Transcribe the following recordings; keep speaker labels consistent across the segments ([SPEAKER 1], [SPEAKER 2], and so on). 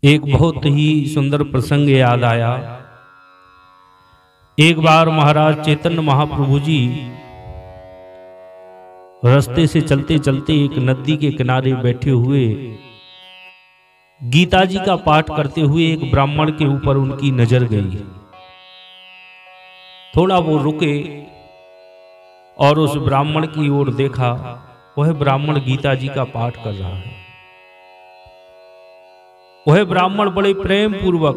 [SPEAKER 1] एक बहुत ही सुंदर प्रसंग याद आया। एक बार महाराज चैतन्य महाप्रभु जी रास्ते से चलते चलते एक नदी के किनारे बैठे हुए गीता जी का पाठ करते हुए एक ब्राह्मण के ऊपर उनकी नजर गई। थोड़ा वो रुके और उस ब्राह्मण की ओर देखा। वह ब्राह्मण गीता जी का पाठ कर रहा है। वह ब्राह्मण बड़े प्रेम पूर्वक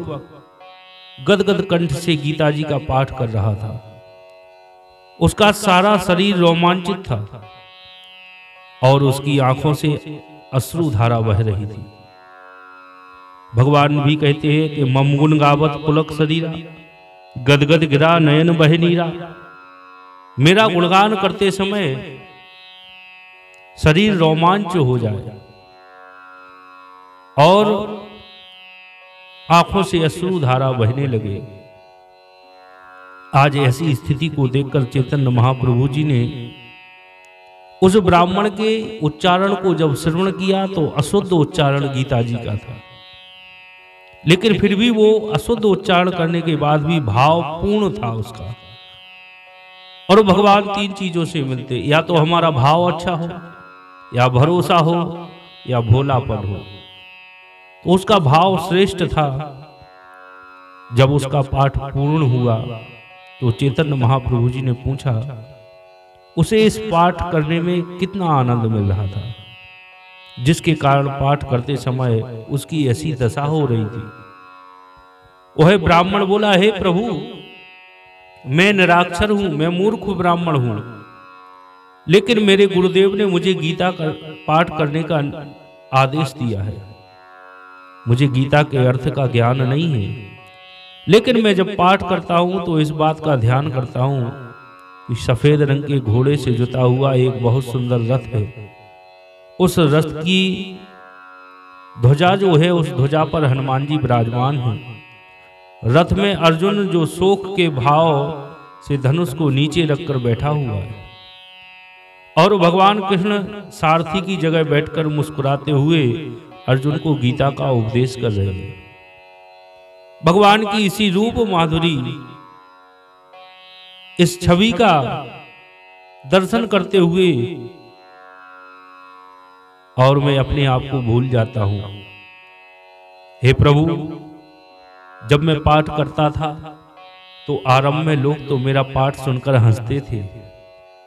[SPEAKER 1] गदगद कंठ से गीता जी का पाठ कर रहा था। उसका सारा शरीर रोमांचित था और उसकी आंखों से अश्रु धारा बह रही थी। भगवान भी कहते हैं कि मम गुण गावत पुलक शरीरा, गदगद गिरा नयन बह नीरा। मेरा गुणगान करते समय शरीर रोमांच हो जाए और आंखों से अश्रु धारा बहने लगे। आज ऐसी स्थिति को देखकर चैतन्य महाप्रभु जी ने उस ब्राह्मण के उच्चारण को जब श्रवण किया तो अशुद्ध उच्चारण गीता जी का था, लेकिन फिर भी वो अशुद्ध उच्चारण करने के बाद भी भाव पूर्ण था उसका। और भगवान तीन चीजों से मिलते, या तो हमारा भाव अच्छा हो, या भरोसा हो, या भोलापन हो। तो उसका भाव श्रेष्ठ था। जब उसका पाठ पूर्ण हुआ तो चैतन्य महाप्रभु जी ने पूछा उसे इस पाठ करने में कितना आनंद मिल रहा था, जिसके कारण पाठ करते समय उसकी ऐसी दशा हो रही थी। वह ब्राह्मण बोला, हे प्रभु, मैं निराक्षर हूं, मैं मूर्ख ब्राह्मण हूं, लेकिन मेरे गुरुदेव ने मुझे गीता का पाठ करने का आदेश दिया है। मुझे गीता के अर्थ का ज्ञान नहीं है, लेकिन मैं जब पाठ करता हूं तो इस बात का ध्यान करता हूं कि सफेद रंग के घोड़े से जुता हुआ एक बहुत सुंदर रथ है। उस रथ की ध्वजा जो है, उस ध्वजा पर हनुमान जी विराजमान हैं। रथ में अर्जुन जो शोक के भाव से धनुष को नीचे रखकर बैठा हुआ है और भगवान कृष्ण सारथी की जगह बैठकर मुस्कुराते हुए अर्जुन को गीता का उपदेश कर रहे हैं। भगवान की इसी रूप माधुरी, इस छवि का दर्शन करते हुए और मैं अपने आप को भूल जाता हूं। हे प्रभु, जब मैं पाठ करता था तो आरंभ में लोग तो मेरा पाठ सुनकर हंसते थे,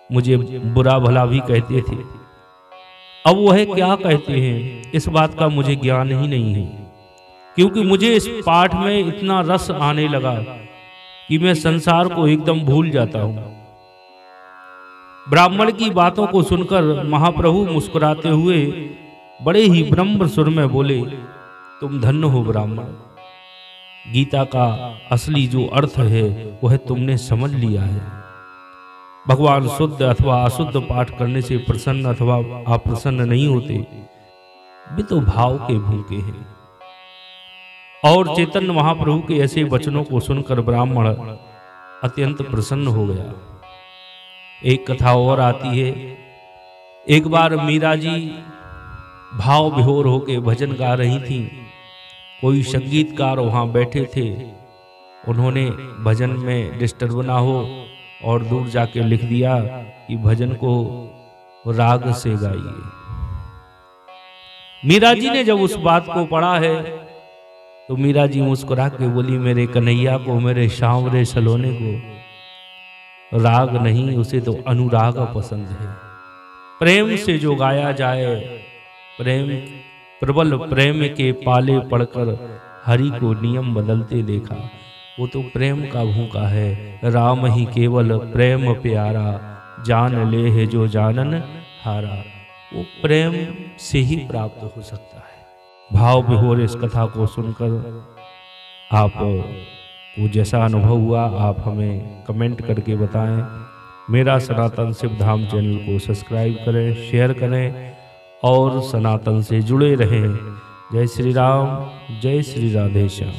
[SPEAKER 1] मुझे बुरा भला भी कहते थे। अब वह क्या कहते हैं इस बात का मुझे ज्ञान ही नहीं है, क्योंकि मुझे इस पाठ में इतना रस आने लगा कि मैं संसार को एकदम भूल जाता हूं। ब्राह्मण की बातों को सुनकर महाप्रभु मुस्कुराते हुए बड़े ही ब्रह्म सुर में बोले, तुम धन्य हो ब्राह्मण, गीता का असली जो अर्थ है वह तुमने समझ लिया है। भगवान शुद्ध अथवा अशुद्ध पाठ करने से प्रसन्न अथवा अप्रसन्न नहीं होते, वे तो भाव के भूखे हैं। और चैतन्य महाप्रभु के ऐसे वचनों को सुनकर ब्राह्मण अत्यंत प्रसन्न हो गया। एक कथा और आती है। एक बार मीरा जी भाव विभोर होकर भजन गा रही थी। कोई संगीतकार वहां बैठे थे। उन्होंने भजन में डिस्टर्ब ना हो और दूर जाके लिख दिया कि भजन को राग से गाइए। मीरा जी ने जब उस बात को पढ़ा है तो मीरा जी मुस्कुरा के बोली, मेरे कन्हैया को, मेरे सांवरे सलोने को राग नहीं, उसे तो अनुराग पसंद है। प्रेम से जो गाया जाए, प्रेम प्रबल प्रेम के पाले पढ़कर हरि को नियम बदलते देखा, वो तो प्रेम का भूखा है। राम ही केवल प्रेम प्यारा, जान ले है जो जानन हारा। वो प्रेम से ही प्राप्त हो सकता है। भाव विभोर इस कथा को सुनकर आप को जैसा अनुभव हुआ आप हमें कमेंट करके बताएं। मेरा सनातन शिव धाम चैनल को सब्सक्राइब करें, शेयर करें और सनातन से जुड़े रहें। जय श्री राम, जय श्री राधे श्याम।